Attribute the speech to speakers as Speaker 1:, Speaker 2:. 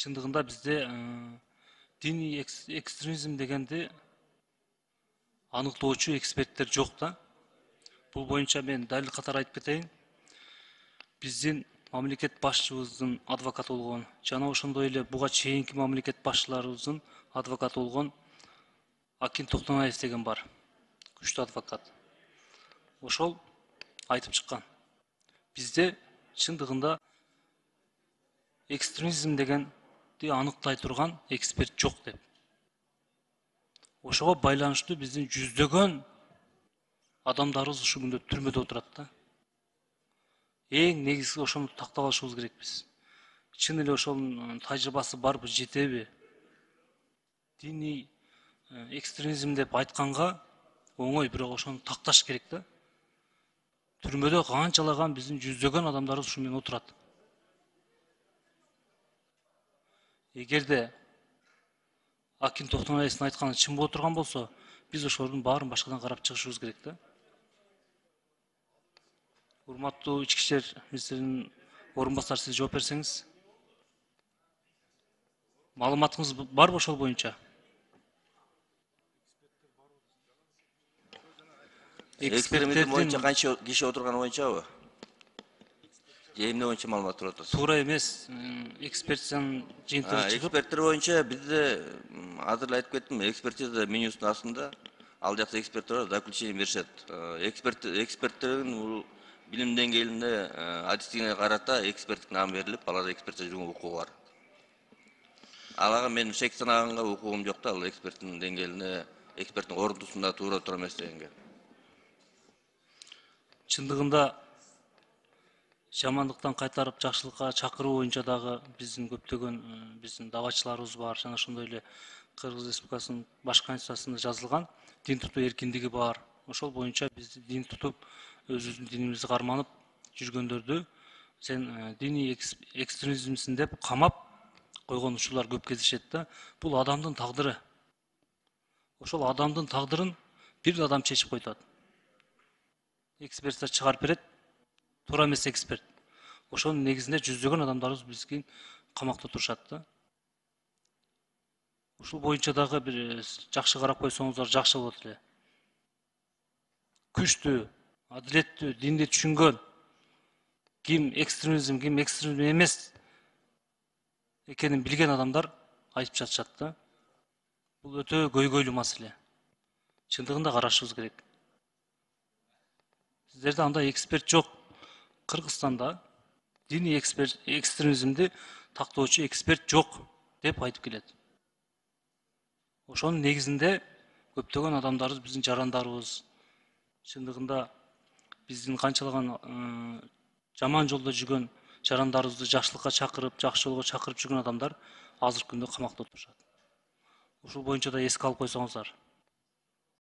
Speaker 1: Чындыгында бизде диний экстремизм дегенди аныктоочу эксперттер жок да. Бул боюнча мен далил катары айтып кетейин. Биздин мамлекет башчыбыздын адвокаты болгон жана ошондой эле буга чейинки мамлекет башчыларыбыздын адвокаты болгон Акин Токтонаев деген бар. Күчтүү адвокат. Ошол айтып чыккан. Бизде чындыгында экстремизм дегенди аныктай турган эксперт жок деп. Ошого байланыштуу биздин жүздөгөн адамдарыбыз ушул күндө түрмөдө отурат да. Эң негизги ошону тактап алышыбыз керекпиз. Чын эле ошонун тажрыйбасы барбы, жетеби? Диний экстремизм деп айтканга оңой, бирок ошону такташ керек да. Түрмөдө канчалаган биздин жүздөгөн адамдарыбыз ушу менен отурат. Эгерде Акин Токтонаевдин айтканы чын боло турган болсо, биз ошолордун баарын башкадан карап чыгышыбыз керек да. Урматтуу ички иштер министринин орун басары, сиз жооп берсеңиз. Маалыматыңыз барбы ошол боюнча?
Speaker 2: Экстремизм боюнча канча киши отурганы боюнчабы? Же эмне боюнча маалымат туруп атасыз?
Speaker 1: Туура эмес, экспертизанын жыйынтыгы чыгып.
Speaker 2: Эксперттер боюнча бизде азыр эле айтып кеттим, экспертиза менюсунун астында ал жакта эксперттер заключение беришет. Эксперттердин бул билим деңгээлине, адистигине карата эксперттик наам берилип, аларда экспертиза жүргөн укугу бар. Алага мен шек санаганга укугум жок да, ал эксперттин деңгээлине, эксперттин орунтусунда туура туура эмес дегенге.
Speaker 1: Чындыгында жамандыктан кайтарып жакшылыкка чакыруу боюнча дагы биздин көптөгөн биздин давачыларыбыз бар, жана ошондой эле Кыргыз Республикасынын баш конституциясында жазылган дин тутуу эркиндиги бар. Ошол боюнча биз дин тутуп, өзүбүздүн динимизди карманып жүргөндөрдү сен диний экстремизмсиң деп камап койгон учурлар көп кездешет да. Бул адамдын тагдыры. Ошол адамдын тагдырын бир адам чечип коюп атат. Эксперттер чыгарып берет, туура эмес эксперт. Ошонун негизинде жүздөгөн адамдарыбыз бизге камакта турушат да. Ушул боюнча дагы бир жакшы карап койсоңуздар жакшы болот эле. Күчтүү, адилеттүү, динди түшүнгөн, ким экстремизм эмес экенин билген адамдар айтып жатышат да. Бул өтө көйгөйлүү маселе. Чындыгында карашыбыз керек. Сиздерде андай эксперт жок. Кыргызстанда диний экстремизмди тактоочу эксперт жок деп айтып келет. Ошонун негизинде көптөгөн адамдарыбыз, биздин жарандарыбыз, чындыгында биздин канчалаган жаман жолдо жүргөн жарандарыбызды жакшылыкка чакырып, жакшы жолго чакырып жүргөн адамдар азыркы күндө камакта отурушат. Ушул боюнча да эске алып койсоңуздар.